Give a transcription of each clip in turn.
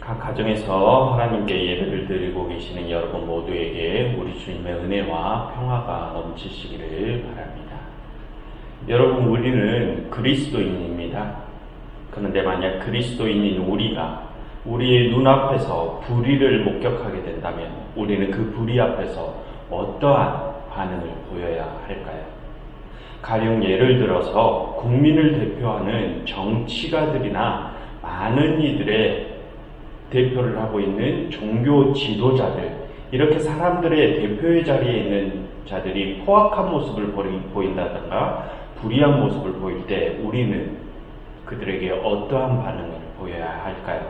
각 가정에서 하나님께 예배를 드리고 계시는 여러분 모두에게 우리 주님의 은혜와 평화가 넘치시기를 바랍니다. 여러분, 우리는 그리스도인입니다. 그런데 만약 그리스도인인 우리가 우리의 눈앞에서 불의를 목격하게 된다면 우리는 그 불의 앞에서 어떠한 반응을 보여야 할까요? 가령 예를 들어서 국민을 대표하는 정치가들이나 많은 이들의 대표를 하고 있는 종교 지도자들, 이렇게 사람들의 대표의 자리에 있는 자들이 포악한 모습을 보인다든가 불의한 모습을 보일 때 우리는 그들에게 어떠한 반응을 보여야 할까요?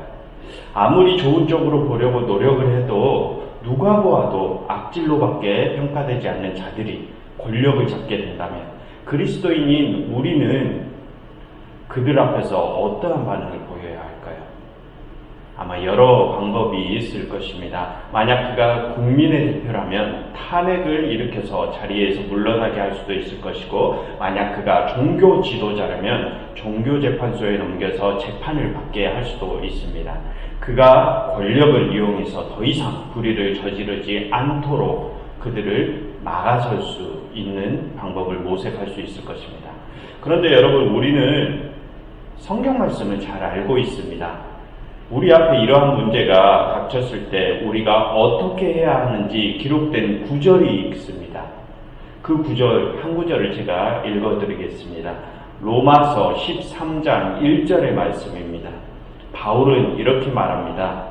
아무리 좋은 쪽으로 보려고 노력을 해도 누가 보아도 악질로밖에 평가되지 않는 자들이 권력을 잡게 된다면 그리스도인인 우리는 그들 앞에서 어떠한 반응을 보여야 할까요? 아마 여러 방법이 있을 것입니다. 만약 그가 국민의 대표라면 탄핵을 일으켜서 자리에서 물러나게 할 수도 있을 것이고, 만약 그가 종교 지도자라면 종교재판소에 넘겨서 재판을 받게 할 수도 있습니다. 그가 권력을 이용해서 더 이상 불의를 저지르지 않도록 그들을 막아설 수 있는 방법을 모색할 수 있을 것입니다. 그런데 여러분, 우리는 성경 말씀을 잘 알고 있습니다. 우리 앞에 이러한 문제가 닥쳤을 때 우리가 어떻게 해야 하는지 기록된 구절이 있습니다. 그 구절, 한 구절을 제가 읽어드리겠습니다. 로마서 13장 1절의 말씀입니다. 바울은 이렇게 말합니다.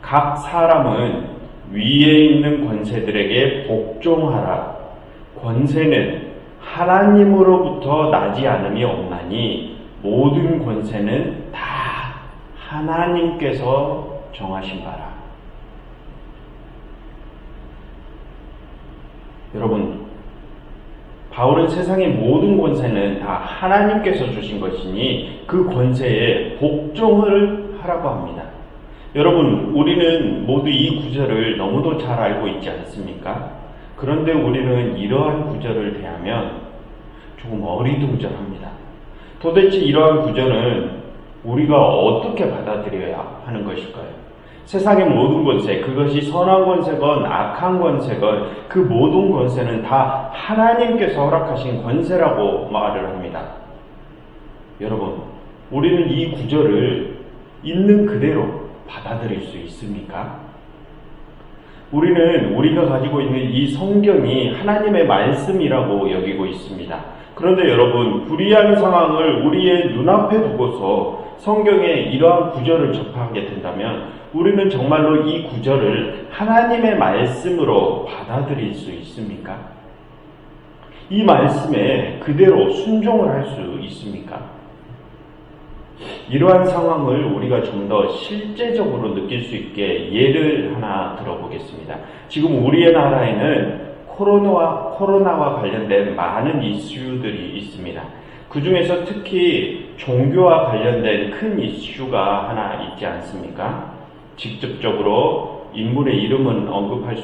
각 사람은 위에 있는 권세들에게 복종하라. 권세는 하나님으로부터 나지 않음이 없나니 모든 권세는 다 하나님께서 정하신 바라. 여러분, 바울은 세상의 모든 권세는 다 하나님께서 주신 것이니 그 권세에 복종을 하라고 합니다. 여러분, 우리는 모두 이 구절을 너무도 잘 알고 있지 않습니까? 그런데 우리는 이러한 구절을 대하면 조금 어리둥절합니다. 도대체 이러한 구절은 우리가 어떻게 받아들여야 하는 것일까요? 세상의 모든 권세, 그것이 선한 권세건 악한 권세건 그 모든 권세는 다 하나님께서 허락하신 권세라고 말을 합니다. 여러분, 우리는 이 구절을 있는 그대로 받아들일 수 있습니까? 우리는 우리가 가지고 있는 이 성경이 하나님의 말씀이라고 여기고 있습니다. 그런데 여러분, 불의한 상황을 우리의 눈앞에 두고서 성경에 이러한 구절을 접하게 된다면 우리는 정말로 이 구절을 하나님의 말씀으로 받아들일 수 있습니까? 이 말씀에 그대로 순종을 할 수 있습니까? 이러한 상황을 우리가 좀 더 실제적으로 느낄 수 있게 예를 하나 들어보겠습니다. 지금 우리의 나라에는 코로나와 관련된 많은 이슈들이 있습니다. 그 중에서 특히 종교와 관련된 큰 이슈가 하나 있지 않습니까? 직접적으로 인물의 이름은 언급할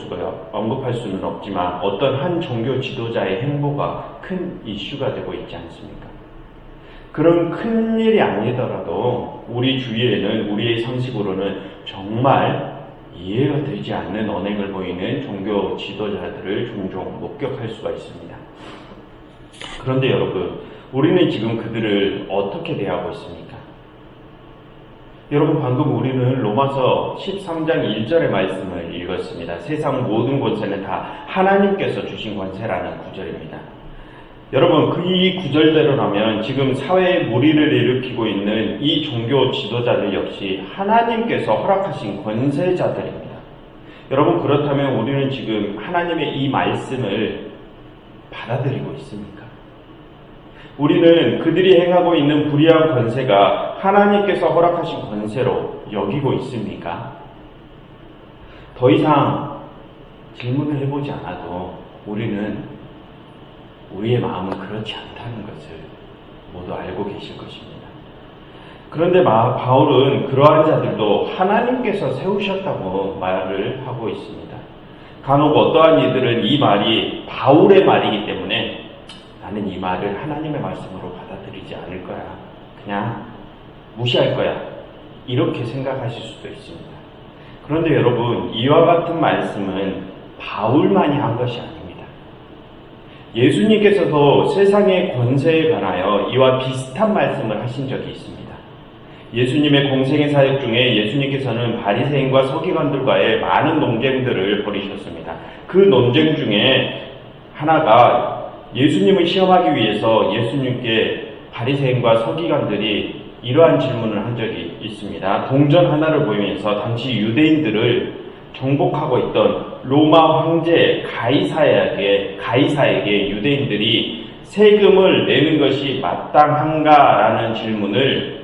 수는 없지만 어떤 한 종교 지도자의 행보가 큰 이슈가 되고 있지 않습니까? 그런 큰 일이 아니더라도 우리 주위에는, 우리의 상식으로는 정말 이해가 되지 않는 언행을 보이는 종교 지도자들을 종종 목격할 수가 있습니다. 그런데 여러분, 우리는 지금 그들을 어떻게 대하고 있습니까? 여러분, 방금 우리는 로마서 13장 1절의 말씀을 읽었습니다. 세상 모든 권세는 다 하나님께서 주신 권세라는 구절입니다. 여러분, 이 구절대로라면 지금 사회에 무리를 일으키고 있는 이 종교 지도자들 역시 하나님께서 허락하신 권세자들입니다. 여러분, 그렇다면 우리는 지금 하나님의 이 말씀을 받아들이고 있습니까? 우리는 그들이 행하고 있는 불의한 권세가 하나님께서 허락하신 권세로 여기고 있습니까? 더 이상 질문을 해보지 않아도 우리는 우리의 마음은 그렇지 않다는 것을 모두 알고 계실 것입니다. 그런데 바울은 그러한 자들도 하나님께서 세우셨다고 말을 하고 있습니다. 간혹 어떠한 이들은 이 말이 바울의 말이기 때문에 나는 이 말을 하나님의 말씀으로 받아들이지 않을 거야. 그냥 무시할 거야. 이렇게 생각하실 수도 있습니다. 그런데 여러분, 이와 같은 말씀은 바울만이 한 것이 아닙니다. 예수님께서도 세상의 권세에 관하여 이와 비슷한 말씀을 하신 적이 있습니다. 예수님의 공생의 사역 중에 예수님께서는 바리새인과 서기관들과의 많은 논쟁들을 벌이셨습니다. 그 논쟁 중에 하나가 예수님을 시험하기 위해서 예수님께 바리새인과 서기관들이 이러한 질문을 한 적이 있습니다. 동전 하나를 보이면서 당시 유대인들을 정복하고 있던 로마 황제 가이사에게 유대인들이 세금을 내는 것이 마땅한가라는 질문을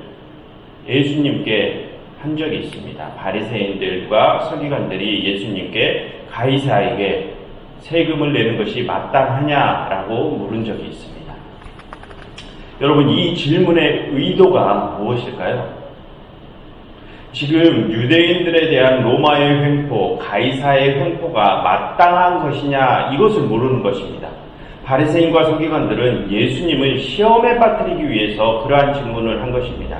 예수님께 한 적이 있습니다. 바리새인들과 서기관들이 예수님께 가이사에게 세금을 내는 것이 마땅하냐라고 물은 적이 있습니다. 여러분, 이 질문의 의도가 무엇일까요? 지금 유대인들에 대한 로마의 횡포, 가이사의 횡포가 마땅한 것이냐, 이것을 모르는 것입니다. 바리새인과 서기관들은 예수님을 시험에 빠뜨리기 위해서 그러한 질문을 한 것입니다.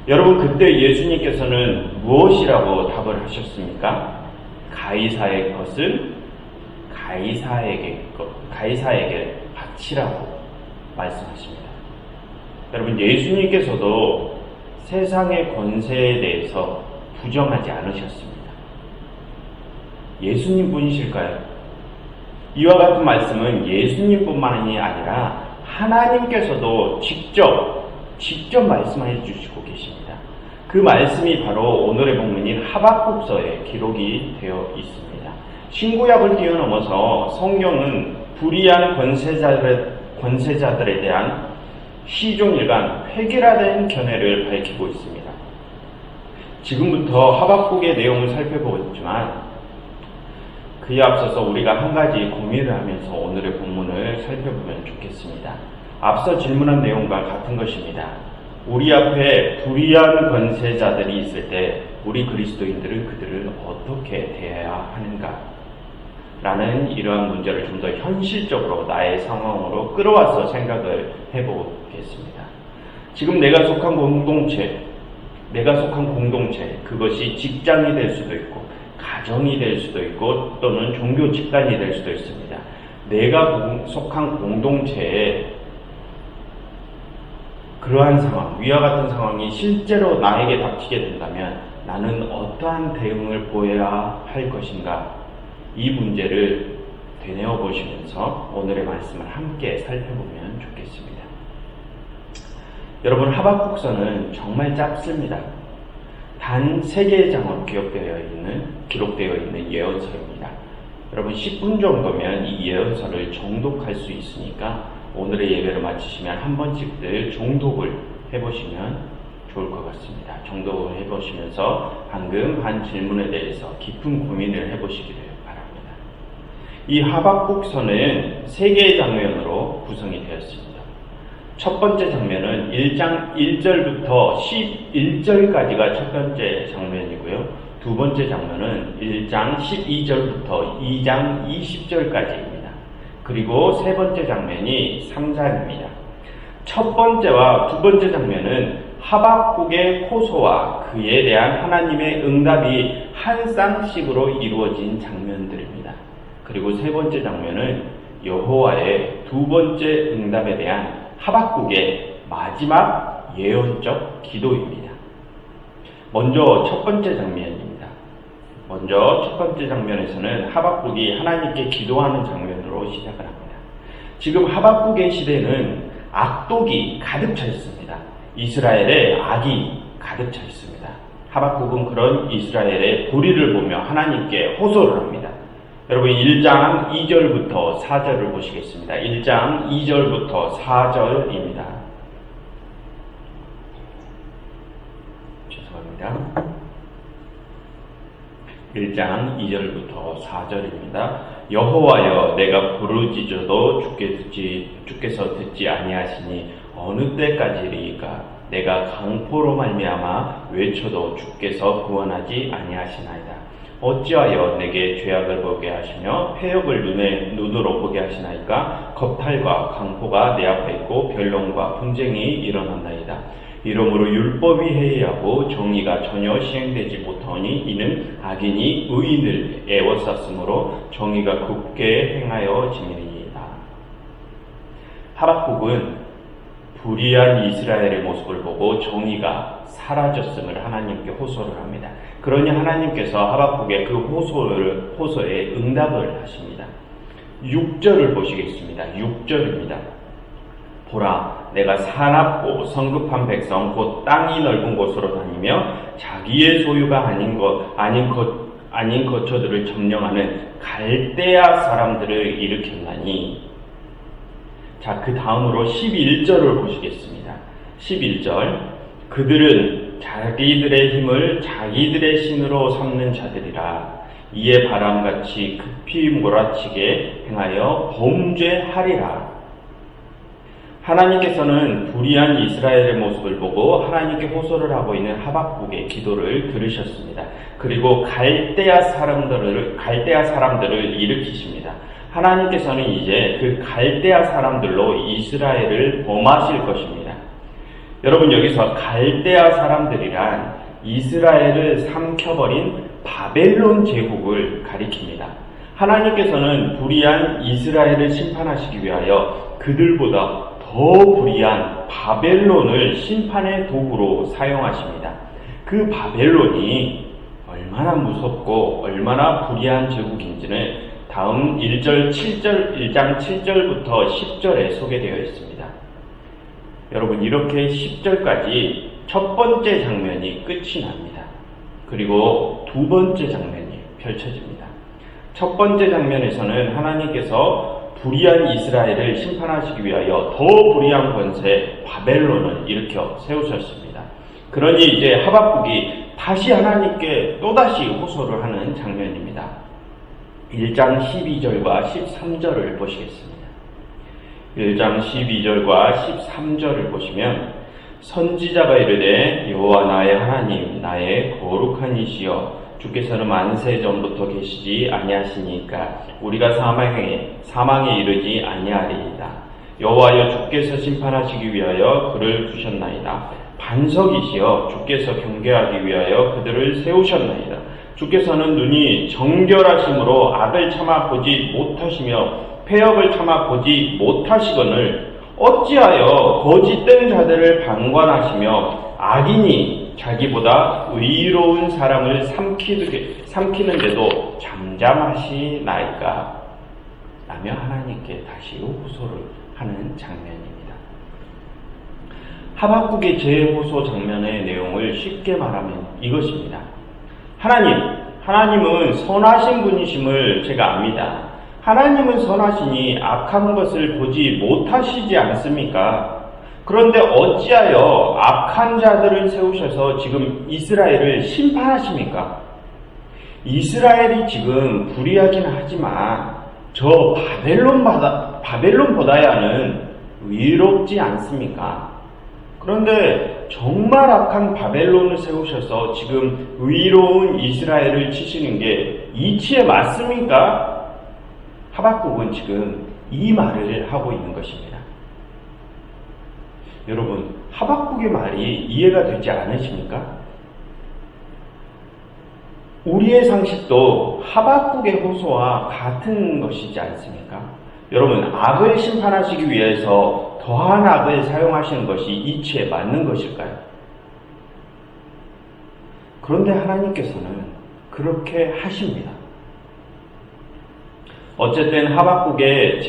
여러분, 그때 예수님께서는 무엇이라고 답을 하셨습니까? 가이사의 것은 가이사에게 바치라고 말씀하십니다. 여러분, 예수님께서도 세상의 권세에 대해서 부정하지 않으셨습니다. 예수님 분이실까요? 이와 같은 말씀은 예수님뿐만이 아니라 하나님께서도 직접 말씀해 주시고 계십니다. 그 말씀이 바로 오늘의 본문인 하박국서에 기록이 되어 있습니다. 신구약을 뛰어넘어서 성경은 불의한 권세자들에 대한 시종일관 획일화된 견해를 밝히고 있습니다. 지금부터 하박국의 내용을 살펴보겠지만 그에 앞서서 우리가 한 가지 고민을 하면서 오늘의 본문을 살펴보면 좋겠습니다. 앞서 질문한 내용과 같은 것입니다. 우리 앞에 불의한 권세자들이 있을 때 우리 그리스도인들은 그들을 어떻게 대해야 하는가? 라는 이러한 문제를 좀 더 현실적으로 나의 상황으로 끌어와서 생각을 해보겠습니다. 지금 내가 속한 공동체, 그것이 직장이 될 수도 있고 가정이 될 수도 있고 또는 종교 집단이 될 수도 있습니다. 내가 속한 공동체에 그러한 상황, 위와 같은 상황이 실제로 나에게 닥치게 된다면 나는 어떠한 대응을 보여야 할 것인가? 이 문제를 되뇌어 보시면서 오늘의 말씀을 함께 살펴보면 좋겠습니다. 여러분, 하박국서는 정말 짧습니다. 단 3개의 장으로 기록되어 있는 예언서입니다. 여러분, 10분 정도면 이 예언서를 정독할 수 있으니까 오늘의 예배를 마치시면 한 번씩들 정독을 해보시면 좋을 것 같습니다. 정독을 해보시면서 방금 한 질문에 대해서 깊은 고민을 해보시기를 바랍니다. 이 하박국서는 3개의 장면으로 구성이 되었습니다. 첫 번째 장면은 1장 1절부터 11절까지가 첫 번째 장면이고요. 두 번째 장면은 1장 12절부터 2장 20절까지입니다. 그리고 세 번째 장면이 3장입니다. 첫 번째와 두 번째 장면은 하박국의 호소와 그에 대한 하나님의 응답이 한 쌍씩으로 이루어진 장면들입니다. 그리고 세 번째 장면은 여호와의 두 번째 응답에 대한 하박국의 마지막 예언적 기도입니다. 먼저 첫 번째 장면입니다. 첫 번째 장면에서는 하박국이 하나님께 기도하는 장면으로 시작을 합니다. 지금 하박국의 시대는 악독이 가득 차 있습니다. 이스라엘에 악이 가득 차 있습니다. 하박국은 그런 이스라엘의 불의를 보며 하나님께 호소를 합니다. 여러분, 1장 2절부터 4절을 보시겠습니다. 1장 2절부터 4절입니다. 죄송합니다. 1장 2절부터 4절입니다. 여호와여, 내가 부르짖어도 주께서 듣지 아니하시니 어느 때까지리까? 내가 강포로 말미암아 외쳐도 주께서 구원하지 아니하시나이다. 어찌하여 내게 죄악을 보게 하시며 패역을 눈으로 보게 하시나이까? 겁탈과 강포가 내 앞에 있고 변론과 분쟁이 일어난나이다. 이러므로 율법이 해이하고 정의가 전혀 시행되지 못하니 이는 악인이 의인을 애워쌌으므로 정의가 굳게 행하여 지니리이다. 하박국은 불의한 이스라엘의 모습을 보고 정의가 사라졌음을 하나님께 호소를 합니다. 그러니 하나님께서 하박국의 그 호소에 응답을 하십니다. 6절을 보시겠습니다. 6절입니다. 보라, 내가 사납고 성급한 백성 곧 땅이 넓은 곳으로 다니며 자기의 소유가 아닌 거처들을 점령하는 갈대아 사람들을 일으켰나니. 자, 그 다음으로 11절을 보시겠습니다. 11절, 그들은 자기들의 힘을 자기들의 신으로 삼는 자들이라. 이에 바람같이 급히 몰아치게 행하여 범죄하리라. 하나님께서는 불의한 이스라엘의 모습을 보고 하나님께 호소를 하고 있는 하박국의 기도를 들으셨습니다. 그리고 갈대아 사람들을 일으키십니다. 하나님께서는 이제 그 갈대아 사람들로 이스라엘을 범하실 것입니다. 여러분, 여기서 갈대아 사람들이란 이스라엘을 삼켜버린 바벨론 제국을 가리킵니다. 하나님께서는 불의한 이스라엘을 심판하시기 위하여 그들보다 더 불의한 바벨론을 심판의 도구로 사용하십니다. 그 바벨론이 얼마나 무섭고 얼마나 불의한 제국인지는 다음 1장 7절부터 10절에 소개되어 있습니다. 여러분, 이렇게 10절까지 첫 번째 장면이 끝이 납니다. 그리고 두 번째 장면이 펼쳐집니다. 첫 번째 장면에서는 하나님께서 불의한 이스라엘을 심판하시기 위하여 더 불의한 권세 바벨론을 일으켜 세우셨습니다. 그러니 이제 하박국이 다시 하나님께 또다시 호소를 하는 장면입니다. 1장 12절과 13절을 보시겠습니다. 1장 12절과 13절을 보시면 선지자가 이르되 여호와 나의 하나님 나의 거룩한 이시여 주께서는 만세 전부터 계시지 아니하시니까 우리가 사망에 이르지 아니하리이다. 여호와여 주께서 심판하시기 위하여 그를 두셨나이다. 반석이시여 주께서 경계하기 위하여 그들을 세우셨나이다. 주께서는 눈이 정결하심으로 악을 참아 보지 못하시며 패역을 참아 보지 못하시거늘 어찌하여 거짓된 자들을 방관하시며 악인이 자기보다 의로운 사람을 삼키는데도 잠잠하시나이까? 라며 하나님께 다시 호소를 하는 장면입니다. 하박국의 재호소 장면의 내용을 쉽게 말하면 이것입니다. 하나님은 선하신 분이심을 제가 압니다. 하나님은 선하시니 악한 것을 보지 못하시지 않습니까? 그런데 어찌하여 악한 자들을 세우셔서 지금 이스라엘을 심판하십니까? 이스라엘이 지금 불의하긴 하지만 저 바벨론보다야는 의롭지 않습니까? 그런데 정말 악한 바벨론을 세우셔서 지금 의로운 이스라엘을 치시는 게 이치에 맞습니까? 하박국은 지금 이 말을 하고 있는 것입니다. 여러분, 하박국의 말이 이해가 되지 않으십니까? 우리의 상식도 하박국의 호소와 같은 것이지 않습니까? 여러분, 악을 심판하시기 위해서 더한 악을 사용하시는 것이 이치에 맞는 것일까요? 그런데 하나님께서는 그렇게 하십니다. 어쨌든 하박국의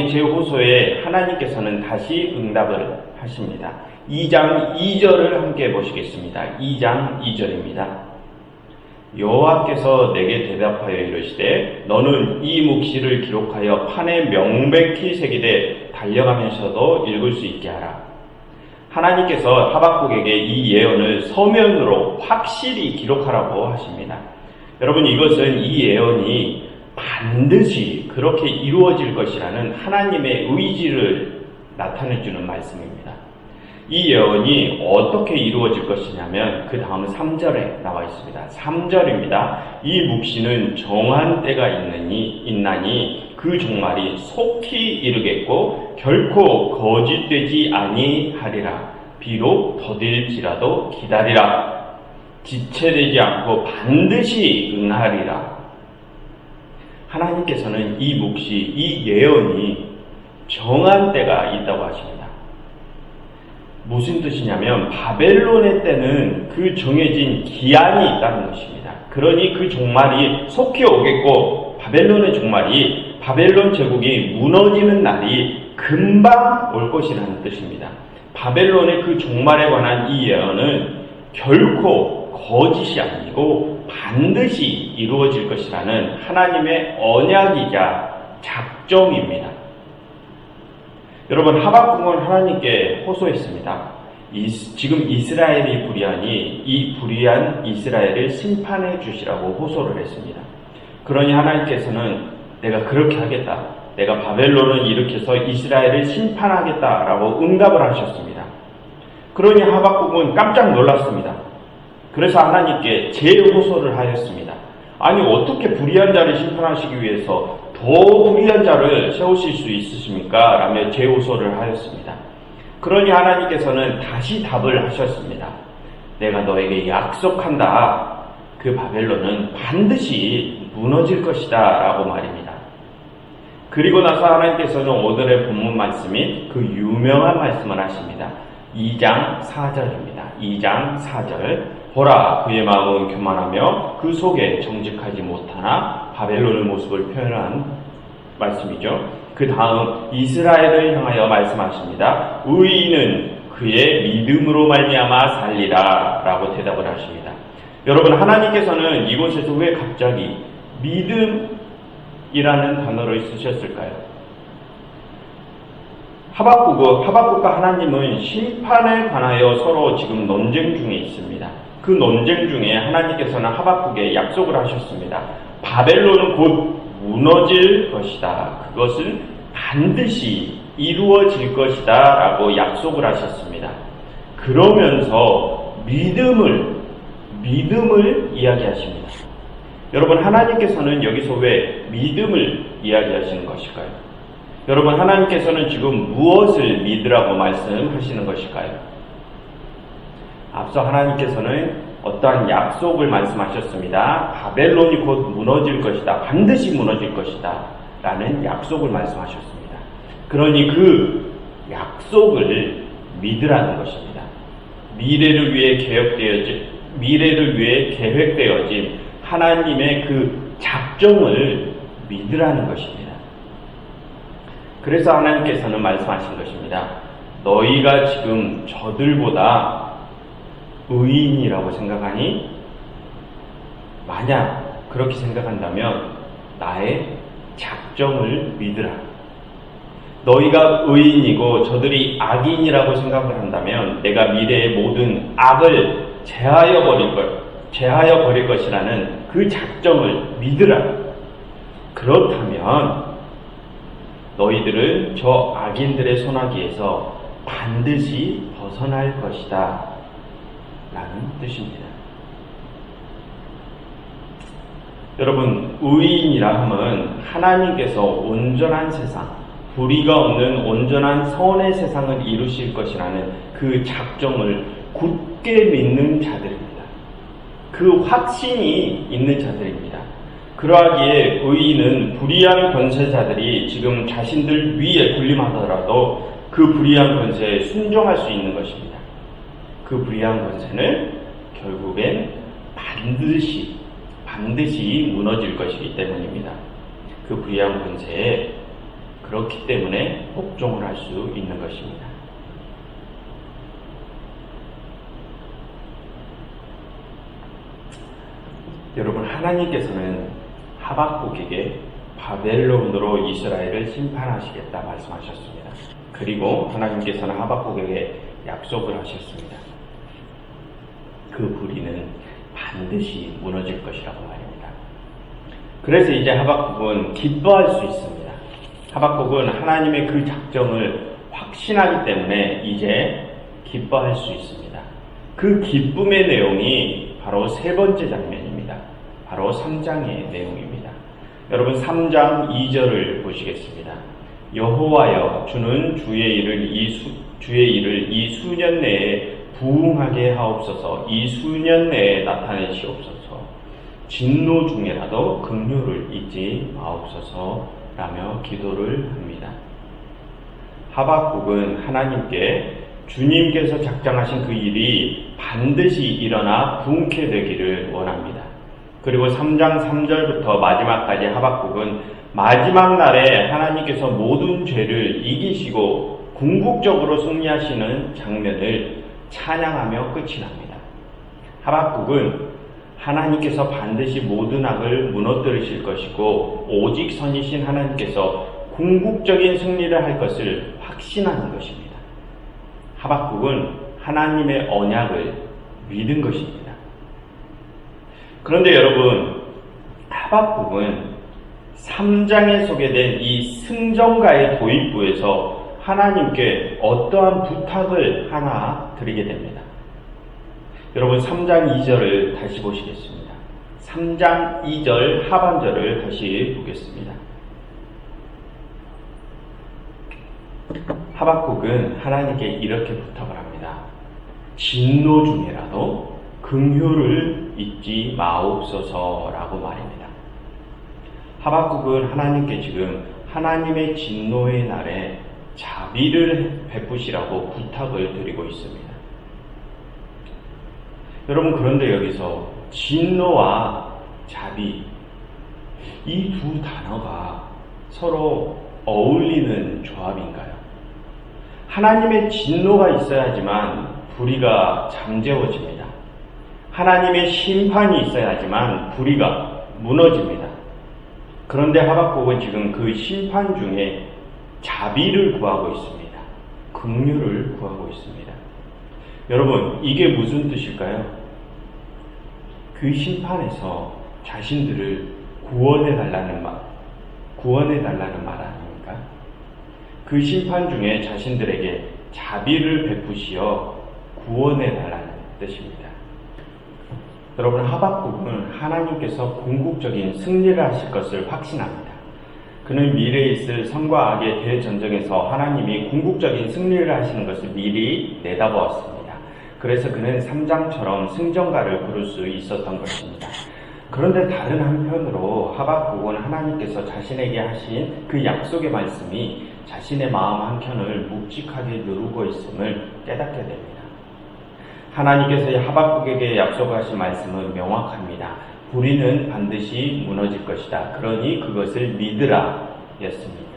재호소에 하나님께서는 다시 응답을 하십니다. 2장 2절을 함께 보시겠습니다. 2장 2절입니다. 여호와께서 내게 대답하여 이르시되 너는 이 묵시를 기록하여 판에 명백히 새기되 달려가면서도 읽을 수 있게 하라. 하나님께서 하박국에게 이 예언을 서면으로 확실히 기록하라고 하십니다. 여러분, 이것은 이 예언이 반드시 그렇게 이루어질 것이라는 하나님의 의지를 나타내주는 말씀입니다. 이 예언이 어떻게 이루어질 것이냐면 그 다음 3절에 나와 있습니다. 3절입니다. 이 묵시는 정한 때가 있나니 그 종말이 속히 이르겠고 결코 거짓되지 아니하리라. 비록 더딜지라도 기다리라. 지체되지 않고 반드시 응하리라. 하나님께서는 이 묵시, 이 예언이 정한 때가 있다고 하십니다. 무슨 뜻이냐면 바벨론의 때는 그 정해진 기한이 있다는 것입니다. 그러니 그 종말이 속히 오겠고 바벨론의 종말이 바벨론 제국이 무너지는 날이 금방 올 것이라는 뜻입니다. 바벨론의 그 종말에 관한 이 예언은 결코 거짓이 아니고 반드시 이루어질 것이라는 하나님의 언약이자 작정입니다. 여러분, 하박국은 하나님께 호소했습니다. 지금 이스라엘이 불의하니 이 불의한 이스라엘을 심판해 주시라고 호소를 했습니다. 그러니 하나님께서는 내가 그렇게 하겠다. 내가 바벨론을 일으켜서 이스라엘을 심판하겠다라고 응답을 하셨습니다. 그러니 하박국은 깜짝 놀랐습니다. 그래서 하나님께 재호소를 하였습니다. 아니, 어떻게 불의한 자를 심판하시기 위해서 더 불의한 자를 세우실 수 있으십니까? 라며 재호소를 하였습니다. 그러니 하나님께서는 다시 답을 하셨습니다. 내가 너에게 약속한다. 그 바벨론은 반드시 무너질 것이다 라고 말입니다. 그리고 나서 하나님께서는 오늘의 본문 말씀인 그 유명한 말씀을 하십니다. 2장 4절입니다. 2장 4절. 보라, 그의 마음은 교만하며 그 속에 정직하지 못하나 바벨론의 모습을 표현한 말씀이죠. 그 다음 이스라엘을 향하여 말씀하십니다. 의인은 그의 믿음으로 말미암아 살리라 라고 대답을 하십니다. 여러분, 하나님께서는 이곳에서 왜 갑자기 믿음이라는 단어를 쓰셨을까요? 하박국과 하나님은 심판에 관하여 서로 지금 논쟁 중에 있습니다. 그 논쟁 중에 하나님께서는 하박국에 약속을 하셨습니다. 바벨론은 곧 무너질 것이다. 그것은 반드시 이루어질 것이다 라고 약속을 하셨습니다. 그러면서 믿음을 이야기하십니다. 여러분, 하나님께서는 여기서 왜 믿음을 이야기하시는 것일까요? 여러분, 하나님께서는 지금 무엇을 믿으라고 말씀하시는 것일까요? 앞서 하나님께서는 어떠한 약속을 말씀하셨습니다. 바벨론이 곧 무너질 것이다. 반드시 무너질 것이다. 라는 약속을 말씀하셨습니다. 그러니 그 약속을 믿으라는 것입니다. 미래를 위해 계획되어진 하나님의 그 작정을 믿으라는 것입니다. 그래서 하나님께서는 말씀하신 것입니다. 너희가 지금 저들보다 의인이라고 생각하니? 만약 그렇게 생각한다면 나의 작정을 믿으라. 너희가 의인이고 저들이 악인이라고 생각을 한다면 내가 미래의 모든 악을 제하여 버릴 것이라는 그 작정을 믿으라. 그렇다면 너희들은 저 악인들의 손아귀에서 반드시 벗어날 것이다 라는 뜻입니다. 여러분, 의인이라 함은 하나님께서 온전한 세상, 불의가 없는 온전한 선의 세상을 이루실 것이라는 그 작정을 굳게 믿는 자들입니다. 그 확신이 있는 자들입니다. 그러하기에 의인은 불의한 권세자들이 지금 자신들 위에 군림하더라도 그 불의한 권세에 순종할 수 있는 것입니다. 그 불의한 권세는 결국엔 반드시 무너질 것이기 때문입니다. 그 불의한 권세에 그렇기 때문에 복종을 할 수 있는 것입니다. 여러분, 하나님께서는 하박국에게 바벨론으로 이스라엘을 심판하시겠다 말씀하셨습니다. 그리고 하나님께서는 하박국에게 약속을 하셨습니다. 그 불의는 반드시 무너질 것이라고 말입니다. 그래서 이제 하박국은 기뻐할 수 있습니다. 하박국은 하나님의 그 작정을 확신하기 때문에 이제 기뻐할 수 있습니다. 그 기쁨의 내용이 바로 세 번째 장면입니다. 바로 3장의 내용입니다. 여러분 3장 2절을 보시겠습니다. 여호와여 주는 주의 일을 이 수년 내에 부응하게 하옵소서. 이 수년 내에 나타내시옵소서. 진노 중에라도 긍휼을 잊지 마옵소서라며 기도를 합니다. 하박국은 하나님께 주님께서 작정하신 그 일이 반드시 일어나 부응케 되기를 원합니다. 그리고 3장 3절부터 마지막까지 하박국은 마지막 날에 하나님께서 모든 죄를 이기시고 궁극적으로 승리하시는 장면을 찬양하며 끝이 납니다. 하박국은 하나님께서 반드시 모든 악을 무너뜨리실 것이고 오직 선이신 하나님께서 궁극적인 승리를 할 것을 확신하는 것입니다. 하박국은 하나님의 언약을 믿은 것입니다. 그런데 여러분, 하박국은 3장에 소개된 이 승전가의 도입부에서 하나님께 어떠한 부탁을 하나 드리게 됩니다. 여러분 3장 2절을 다시 보시겠습니다. 3장 2절 하반절을 다시 보겠습니다. 하박국은 하나님께 이렇게 부탁을 합니다. 진노 중에라도 긍휼을 잊지 마옵소서라고 말입니다. 하박국은 하나님께 지금 하나님의 진노의 날에 자비를 베푸시라고 부탁을 드리고 있습니다. 여러분, 그런데 여기서 진노와 자비, 이 두 단어가 서로 어울리는 조합인가요? 하나님의 진노가 있어야지만 불의가 잠재워집니다. 하나님의 심판이 있어야지만 불의가 무너집니다. 그런데 하박국은 지금 그 심판 중에 자비를 구하고 있습니다. 긍휼을 구하고 있습니다. 여러분, 이게 무슨 뜻일까요? 그 심판에서 자신들을 구원해달라는 말 아닙니까? 그 심판 중에 자신들에게 자비를 베푸시어 구원해달라는 뜻입니다. 여러분, 하박국은 하나님께서 궁극적인 승리를 하실 것을 확신합니다. 그는 미래에 있을 선과 악의 대전쟁에서 하나님이 궁극적인 승리를 하시는 것을 미리 내다보았습니다. 그래서 그는 3장처럼 승전가를 부를 수 있었던 것입니다. 그런데 다른 한편으로 하박국은 하나님께서 자신에게 하신 그 약속의 말씀이 자신의 마음 한켠을 묵직하게 누르고 있음을 깨닫게 됩니다. 하나님께서 하박국에게 약속하신 말씀은 명확합니다. 불의는 반드시 무너질 것이다. 그러니 그것을 믿으라 였습니다.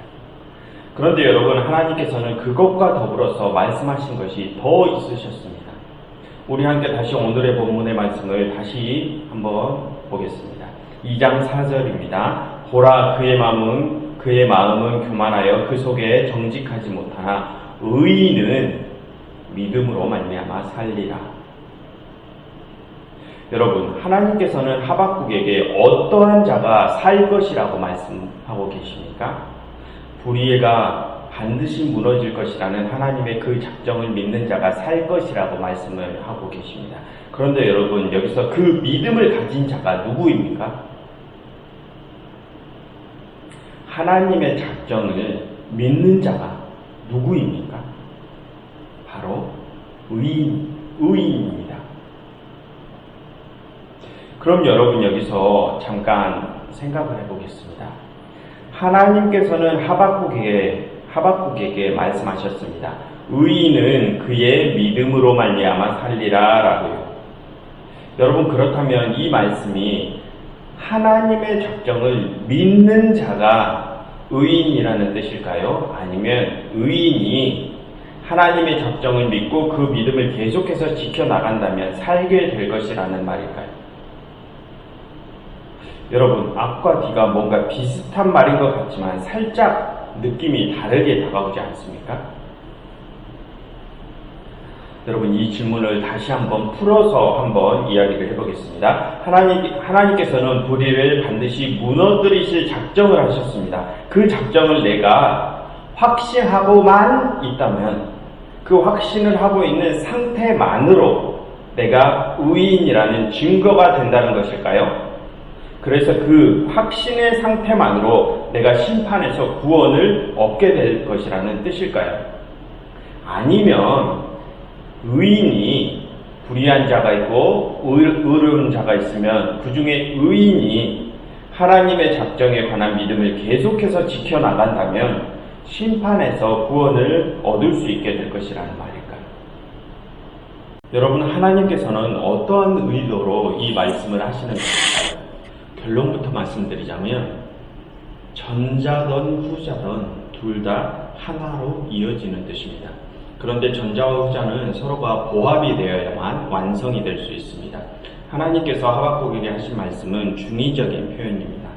그런데 여러분, 하나님께서는 그것과 더불어서 말씀하신 것이 더 있으셨습니다. 우리 함께 다시 오늘의 본문의 말씀을 다시 한번 보겠습니다. 2장 4절입니다. 보라, 그의 마음은 교만하여 그 속에 정직하지 못하나 의인은 믿음으로 말미암아 살리라. 여러분, 하나님께서는 하박국에게 어떠한 자가 살 것이라고 말씀하고 계십니까? 불의가 반드시 무너질 것이라는 하나님의 그 작정을 믿는 자가 살 것이라고 말씀을 하고 계십니다. 그런데 여러분, 여기서 그 믿음을 가진 자가 누구입니까? 하나님의 작정을 믿는 자가 누구입니까? 바로 의인입니다. 그럼 여러분, 여기서 잠깐 생각을 해보겠습니다. 하나님께서는 하박국에게 말씀하셨습니다. 의인은 그의 믿음으로 말미암아 살리라 라고요. 여러분, 그렇다면 이 말씀이 하나님의 작정을 믿는 자가 의인이라는 뜻일까요? 아니면 의인이 하나님의 작정을 믿고 그 믿음을 계속해서 지켜나간다면 살게 될 것이라는 말일까요? 여러분, 악과 D가 뭔가 비슷한 말인 것 같지만 살짝 느낌이 다르게 다가오지 않습니까? 여러분, 이 질문을 다시 한번 풀어서 한번 이야기를 해보겠습니다. 하나님께서는 불의를 반드시 무너뜨리실 작정을 하셨습니다. 그 작정을 내가 확신하고만 있다면, 그 확신을 하고 있는 상태만으로 내가 의인이라는 증거가 된다는 것일까요? 그래서 그 확신의 상태만으로 내가 심판에서 구원을 얻게 될 것이라는 뜻일까요? 아니면 의인이 불의한 자가 있고 의로운 자가 있으면 그 중에 의인이 하나님의 작정에 관한 믿음을 계속해서 지켜나간다면 심판에서 구원을 얻을 수 있게 될 것이라는 말일까요? 여러분, 하나님께서는 어떠한 의도로 이 말씀을 하시는 것일까요? 결론부터 말씀드리자면 전자든 후자든 둘 다 하나로 이어지는 뜻입니다. 그런데 전자와 후자는 서로가 보합이 되어야만 완성이 될 수 있습니다. 하나님께서 하박국에게 하신 말씀은 중의적인 표현입니다.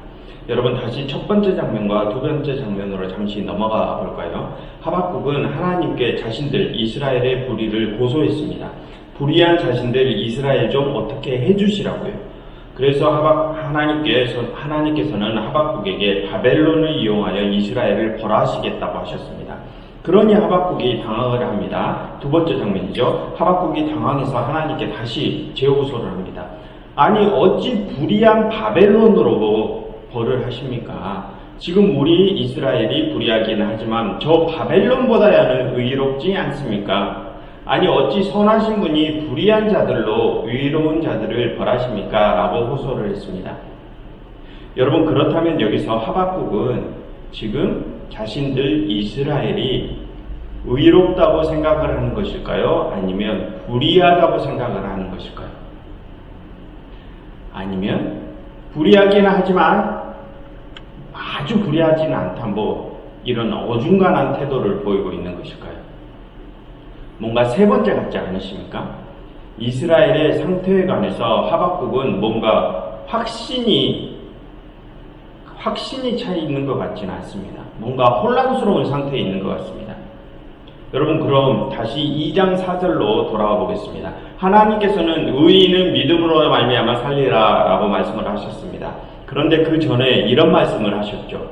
여러분, 다시 첫 번째 장면과 두 번째 장면으로 잠시 넘어가 볼까요? 하박국은 하나님께 자신들 이스라엘의 불의를 고소했습니다. 불의한 자신들 이스라엘 좀 어떻게 해주시라고요. 그래서 하나님께서는 하박국에게 바벨론을 이용하여 이스라엘을 벌하시겠다고 하셨습니다. 그러니 하박국이 당황을 합니다. 두 번째 장면이죠. 하박국이 당황해서 하나님께 다시 재호소를 합니다. 아니, 어찌 불의한 바벨론으로 벌을 하십니까? 지금 우리 이스라엘이 불의하기는 하지만 저 바벨론보다야는 의롭지 않습니까? 아니, 어찌 선하신 분이 불의한 자들로 의로운 자들을 벌하십니까? 라고 호소를 했습니다. 여러분, 그렇다면 여기서 하박국은 지금 자신들 이스라엘이 의롭다고 생각을 하는 것일까요? 아니면 불의하다고 생각을 하는 것일까요? 아니면 불의하기는 하지만 아주 불의하지는 않다, 이런 어중간한 태도를 보이고 있는 것일까요? 뭔가 세 번째 같지 않으십니까? 이스라엘의 상태에 관해서 하박국은 뭔가 확신이 차 있는 것 같지는 않습니다. 뭔가 혼란스러운 상태에 있는 것 같습니다. 여러분, 그럼 다시 2장 4절로 돌아가 보겠습니다. 하나님께서는 의인은 믿음으로 말미암아 살리라 라고 말씀을 하셨습니다. 그런데 그 전에 이런 말씀을 하셨죠.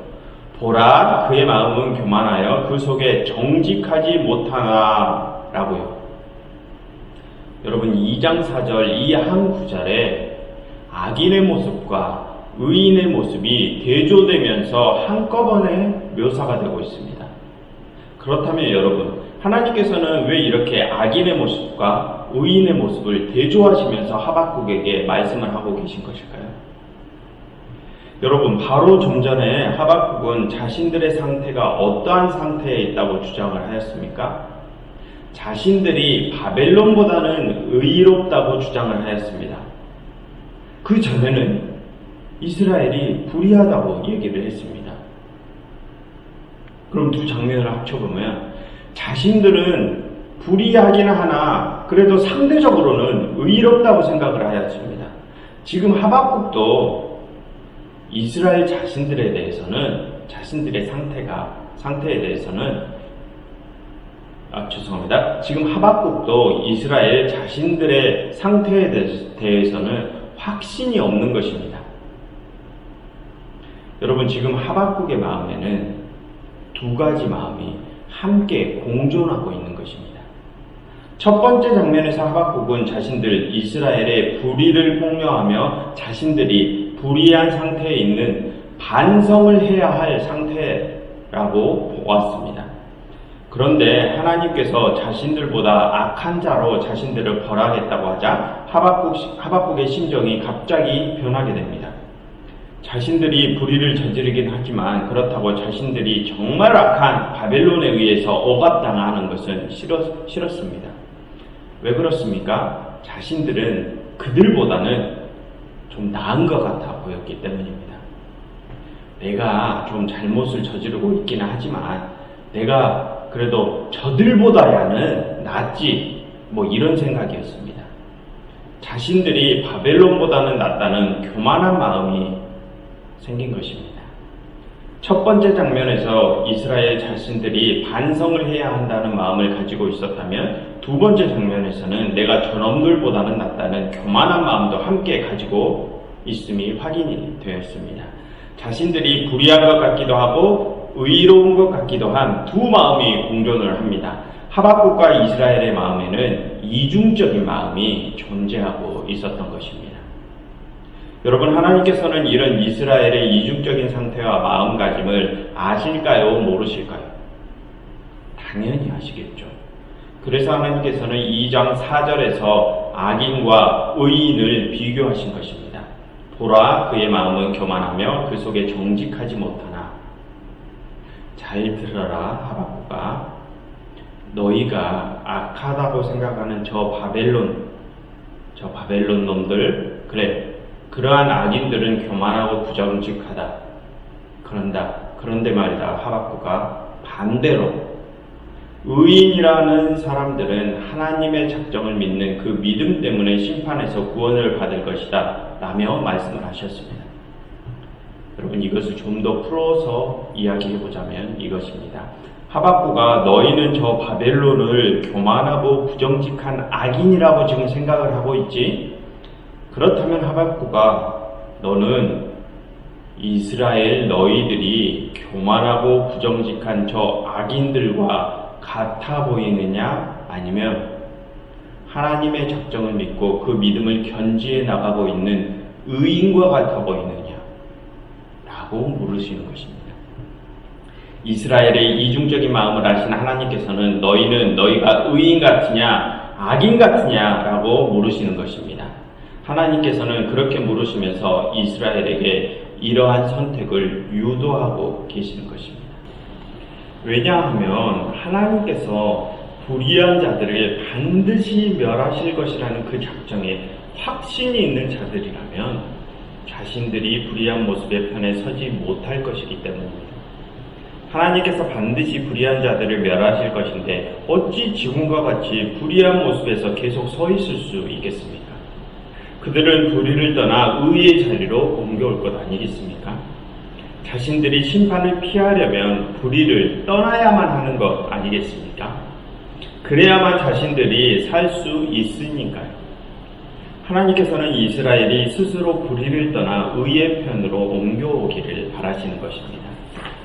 보라, 그의 마음은 교만하여 그 속에 정직하지 못하나 라고요. 여러분, 2장 4절 이 한 구절에 악인의 모습과 의인의 모습이 대조되면서 한꺼번에 묘사가 되고 있습니다. 그렇다면 여러분, 하나님께서는 왜 이렇게 악인의 모습과 의인의 모습을 대조하시면서 하박국에게 말씀을 하고 계신 것일까요? 여러분, 바로 좀 전에 하박국은 자신들의 상태가 어떠한 상태에 있다고 주장을 하였습니까? 자신들이 바벨론보다는 의롭다고 주장을 하였습니다. 그 전에는 이스라엘이 불의하다고 얘기를 했습니다. 그럼 두 장면을 합쳐보면 자신들은 불의하기는 하나 그래도 상대적으로는 의롭다고 생각을 하였습니다. 지금 하박국도 이스라엘 자신들에 대해서는 자신들의 상태에 대해서는 지금 하박국도 이스라엘 자신들의 상태에 대해서는 확신이 없는 것입니다. 여러분, 지금 하박국의 마음에는 두 가지 마음이 함께 공존하고 있는 것입니다. 첫 번째 장면에서 하박국은 자신들 이스라엘의 불의를 폭로하며 자신들이 불의한 상태에 있는 반성을 해야 할 상태라고 보았습니다. 그런데 하나님께서 자신들보다 악한 자로 자신들을 벌하겠다고 하자 하박국의 심정이 갑자기 변하게 됩니다. 자신들이 불의를 저지르긴 하지만 그렇다고 자신들이 정말 악한 바벨론에 의해서 억압당하는 것은 싫었습니다. 왜 그렇습니까? 자신들은 그들보다는 좀 나은 것 같아 보였기 때문입니다. 내가 좀 잘못을 저지르고 있기는 하지만 내가 그래도 저들보다야는 낫지, 이런 생각이었습니다. 자신들이 바벨론보다는 낫다는 교만한 마음이 생긴 것입니다. 첫 번째 장면에서 이스라엘 자신들이 반성을 해야 한다는 마음을 가지고 있었다면 두 번째 장면에서는 내가 저놈들보다는 낫다는 교만한 마음도 함께 가지고 있음이 확인이 되었습니다. 자신들이 불의한 것 같기도 하고 의로운 것 같기도 한 두 마음이 공존을 합니다. 하박국과 이스라엘의 마음에는 이중적인 마음이 존재하고 있었던 것입니다. 여러분, 하나님께서는 이런 이스라엘의 이중적인 상태와 마음가짐을 아실까요? 모르실까요? 당연히 아시겠죠. 그래서 하나님께서는 2장 4절에서 악인과 의인을 비교하신 것입니다. 보라, 그의 마음은 교만하며 그 속에 정직하지 못하나. 잘 들어라, 하박국아. 너희가 악하다고 생각하는 저 바벨론 놈들, 그래, 그러한 악인들은 교만하고 부정직하다. 그런데 말이다, 하박국아, 반대로 의인이라는 사람들은 하나님의 작정을 믿는 그 믿음 때문에 심판에서 구원을 받을 것이다 라며 말씀을 하셨습니다. 여러분, 이것을 좀 더 풀어서 이야기해보자면 이것입니다. 하박국아, 너희는 저 바벨론을 교만하고 부정직한 악인이라고 지금 생각을 하고 있지? 그렇다면 하박국아, 너는 이스라엘 너희들이 교만하고 부정직한 저 악인들과 같아 보이느냐? 아니면 하나님의 작정을 믿고 그 믿음을 견지해 나가고 있는 의인과 같아 보이느냐? 라고 물으시는 것입니다. 이스라엘의 이중적인 마음을 아신 하나님께서는 너희가 의인 같으냐 악인 같으냐 라고 물으시는 것입니다. 하나님께서는 그렇게 물으시면서 이스라엘에게 이러한 선택을 유도하고 계시는 것입니다. 왜냐하면 하나님께서 불의한 자들을 반드시 멸하실 것이라는 그 작정에 확신이 있는 자들이라면 자신들이 불의한 모습의 편에 서지 못할 것이기 때문입니다. 하나님께서 반드시 불의한 자들을 멸하실 것인데 어찌 지금과 같이 불의한 모습에서 계속 서 있을 수 있겠습니까? 그들은 불의를 떠나 의의 자리로 옮겨올 것 아니겠습니까? 자신들이 심판을 피하려면 불의를 떠나야만 하는 것 아니겠습니까? 그래야만 자신들이 살 수 있으니까요. 하나님께서는 이스라엘이 스스로 불의를 떠나 의의 편으로 옮겨오기를 바라시는 것입니다.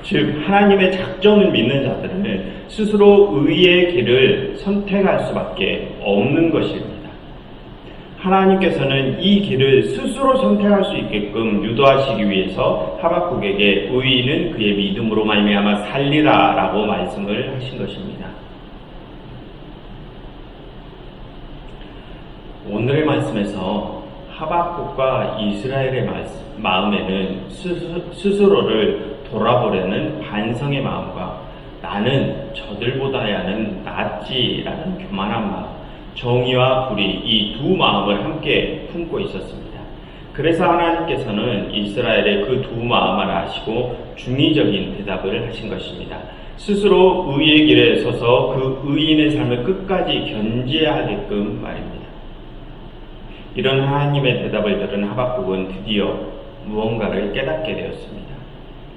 즉, 하나님의 작정을 믿는 자들은 스스로 의의 길을 선택할 수밖에 없는 것입니다. 하나님께서는 이 길을 스스로 선택할 수 있게끔 유도하시기 위해서 하박국에게 의인은 그의 믿음으로 말미암아 살리라 라고 말씀을 하신 것입니다. 오늘의 말씀에서 하박국과 이스라엘의 마음에는 스스로를 돌아보려는 반성의 마음과 나는 저들보다야는 낫지라는 교만한 마음, 정의와 불의, 이 두 마음을 함께 품고 있었습니다. 그래서 하나님께서는 이스라엘의 그 두 마음을 아시고 중의적인 대답을 하신 것입니다. 스스로 의의 길에 서서 그 의인의 삶을 끝까지 견지해야 하게끔 말입니다. 이런 하나님의 대답을 들은 하박국은 드디어 무언가를 깨닫게 되었습니다.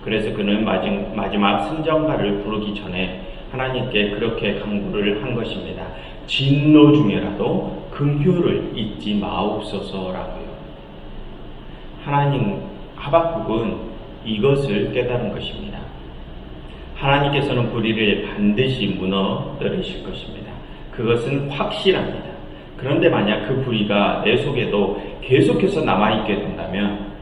그래서 그는 마지막 승전가를 부르기 전에 하나님께 그렇게 간구를 한 것입니다. 진노 중에라도 긍휼을 잊지 마옵소서라고요. 하박국은 이것을 깨달은 것입니다. 하나님께서는 불의를 반드시 무너뜨리실 것입니다. 그것은 확실합니다. 그런데 만약 그 불의가 내 속에도 계속해서 남아있게 된다면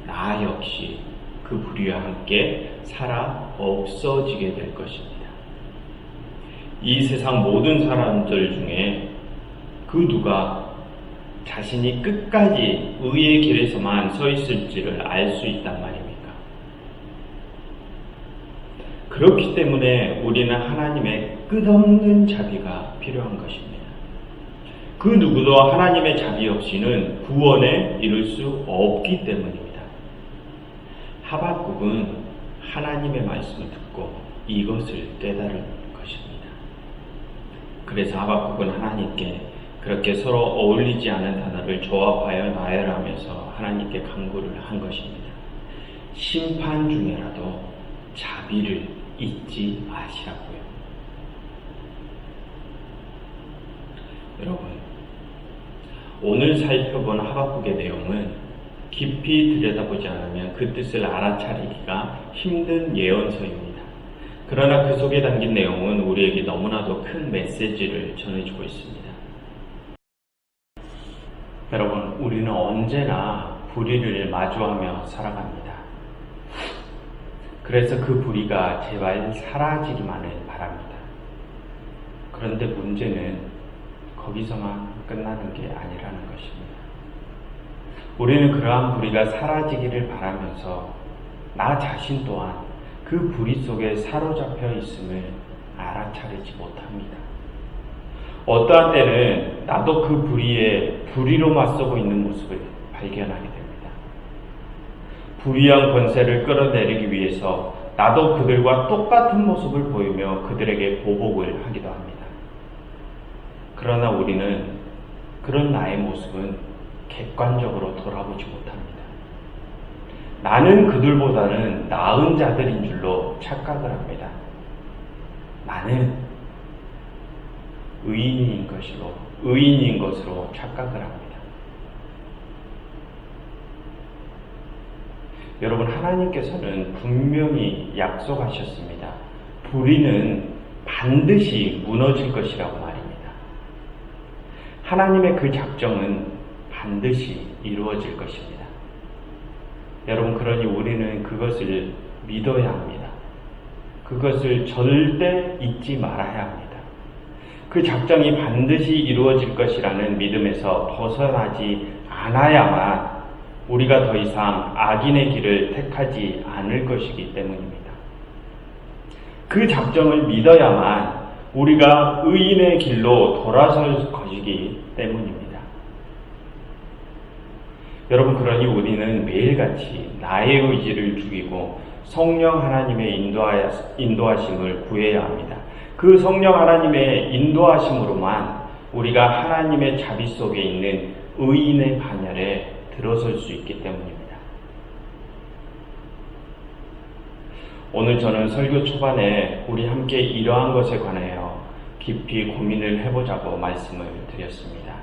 나 역시 그 불의와 함께 살아 없어지게 될 것입니다. 이 세상 모든 사람들 중에 그 누가 자신이 끝까지 의의 길에서만 서 있을지를 알 수 있단 말입니까? 그렇기 때문에 우리는 하나님의 끝없는 자비가 필요한 것입니다. 그 누구도 하나님의 자비 없이는 구원에 이룰 수 없기 때문입니다. 하박국은 하나님의 말씀을 듣고 이것을 깨달은 것입니다. 그래서 하박국은 하나님께 그렇게 서로 어울리지 않은 단어를 조합하여 나열하면서 하나님께 간구를 한 것입니다. 심판 중에라도 자비를 잊지 마시라고요. 여러분, 오늘 살펴본 하박국의 내용은 깊이 들여다보지 않으면 그 뜻을 알아차리기가 힘든 예언서입니다. 그러나 그 속에 담긴 내용은 우리에게 너무나도 큰 메시지를 전해주고 있습니다. 여러분, 우리는 언제나 불의를 마주하며 살아갑니다. 그래서 그 불의가 제발 사라지기만을 바랍니다. 그런데 문제는 거기서만 끝나는 게 아니라는 것입니다. 우리는 그러한 불의가 사라지기를 바라면서 나 자신 또한 그 불의 속에 사로잡혀 있음을 알아차리지 못합니다. 어떠한 때는 나도 그 불의에 불의로 맞서고 있는 모습을 발견하게 됩니다. 불의한 권세를 끌어내리기 위해서 나도 그들과 똑같은 모습을 보이며 그들에게 보복을 하기도 합니다. 그러나 우리는 그런 나의 모습은 객관적으로 돌아보지 못합니다. 나는 그들보다는 나은 자들인 줄로 착각을 합니다. 나는 의인인 것으로 착각을 합니다. 여러분, 하나님께서는 분명히 약속하셨습니다. 불의는 반드시 무너질 것이라고 말입니다. 하나님의 그 작정은 반드시 이루어질 것입니다. 여러분, 그러니 우리는 그것을 믿어야 합니다. 그것을 절대 잊지 말아야 합니다. 그 작정이 반드시 이루어질 것이라는 믿음에서 벗어나지 않아야만 우리가 더 이상 악인의 길을 택하지 않을 것이기 때문입니다. 그 작정을 믿어야만 우리가 의인의 길로 돌아설 것이기 때문입니다. 여러분, 그러니 우리는 매일같이 나의 의지를 죽이고 성령 하나님의 인도하심을 구해야 합니다. 그 성령 하나님의 인도하심으로만 우리가 하나님의 자비 속에 있는 의인의 반열에 들어설 수 있기 때문입니다. 오늘 저는 설교 초반에 우리 함께 이러한 것에 관하여 깊이 고민을 해보자고 말씀을 드렸습니다.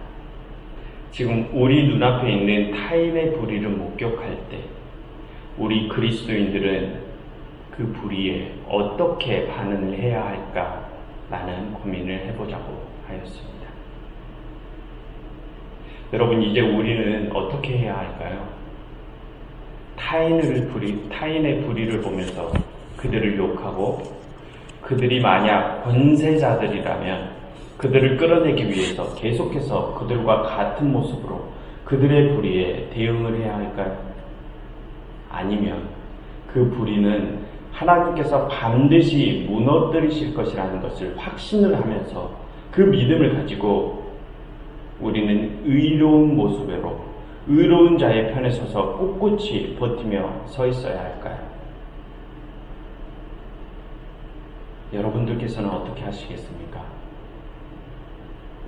지금 우리 눈앞에 있는 타인의 불의를 목격할 때 우리 그리스도인들은 그 불의에 어떻게 반응을 해야 할까라는 고민을 해보자고 하였습니다. 여러분, 이제 우리는 어떻게 해야 할까요? 타인의 불의를 보면서 그들을 욕하고 그들이 만약 권세자들이라면 그들을 끌어내기 위해서 계속해서 그들과 같은 모습으로 그들의 불의에 대응을 해야 할까요? 아니면 그 불의는 하나님께서 반드시 무너뜨리실 것이라는 것을 확신을 하면서 그 믿음을 가지고 우리는 의로운 모습으로 의로운 자의 편에 서서 꿋꿋이 버티며 서 있어야 할까요? 여러분들께서는 어떻게 하시겠습니까?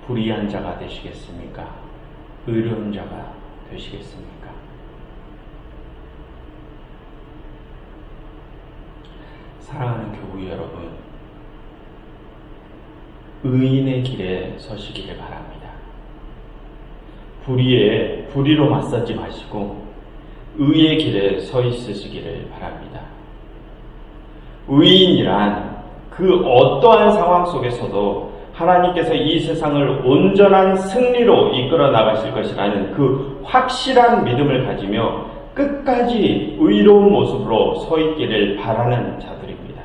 불의한 자가 되시겠습니까? 의로운 자가 되시겠습니까? 사랑하는 교우 여러분, 의인의 길에 서시기를 바랍니다. 불의로 맞서지 마시고 의의 길에 서 있으시기를 바랍니다. 의인이란 그 어떠한 상황 속에서도 하나님께서 이 세상을 온전한 승리로 이끌어 나가실 것이라는 그 확실한 믿음을 가지며 끝까지 의로운 모습으로 서 있기를 바라는 자들입니다.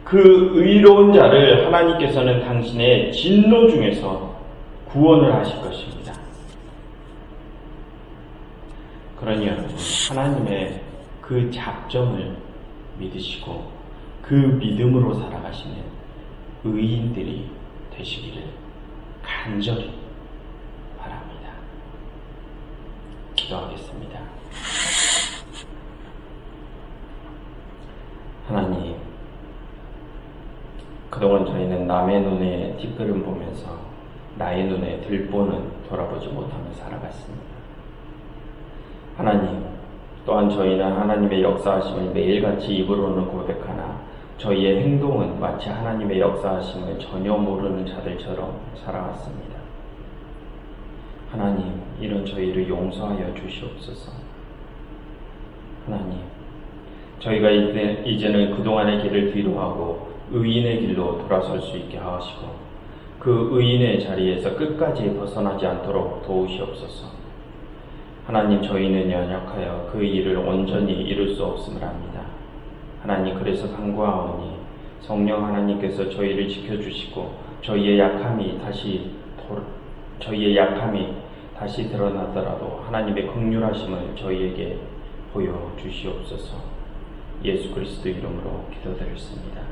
그 의로운 자를 하나님께서는 당신의 진노 중에서 구원을 하실 것입니다. 그러니 여러분, 하나님의 그 작정을 믿으시고 그 믿음으로 살아가시는 의인들이 되시기를 간절히 바랍니다. 기도하겠습니다. 하나님, 그동안 저희는 남의 눈에 뒷걸음 보면서 나의 눈에 들보는 돌아보지 못하며 살아갔습니다. 하나님, 또한 저희는 하나님의 역사하심을 매일같이 입으로는 고백하나 저희의 행동은 마치 하나님의 역사하심을 전혀 모르는 자들처럼 살아왔습니다. 하나님, 이런 저희를 용서하여 주시옵소서. 하나님, 저희가 이제는 그동안의 길을 뒤로하고 의인의 길로 돌아설 수 있게 하시고 그 의인의 자리에서 끝까지 벗어나지 않도록 도우시옵소서. 하나님, 저희는 연약하여 그 일을 온전히 이룰 수 없음을 압니다. 하나님, 그래서 간구하오니 성령 하나님께서 저희를 지켜주시고 저희의 약함이 다시 드러나더라도 하나님의 긍휼하심을 저희에게 보여주시옵소서. 예수 그리스도 이름으로 기도드렸습니다.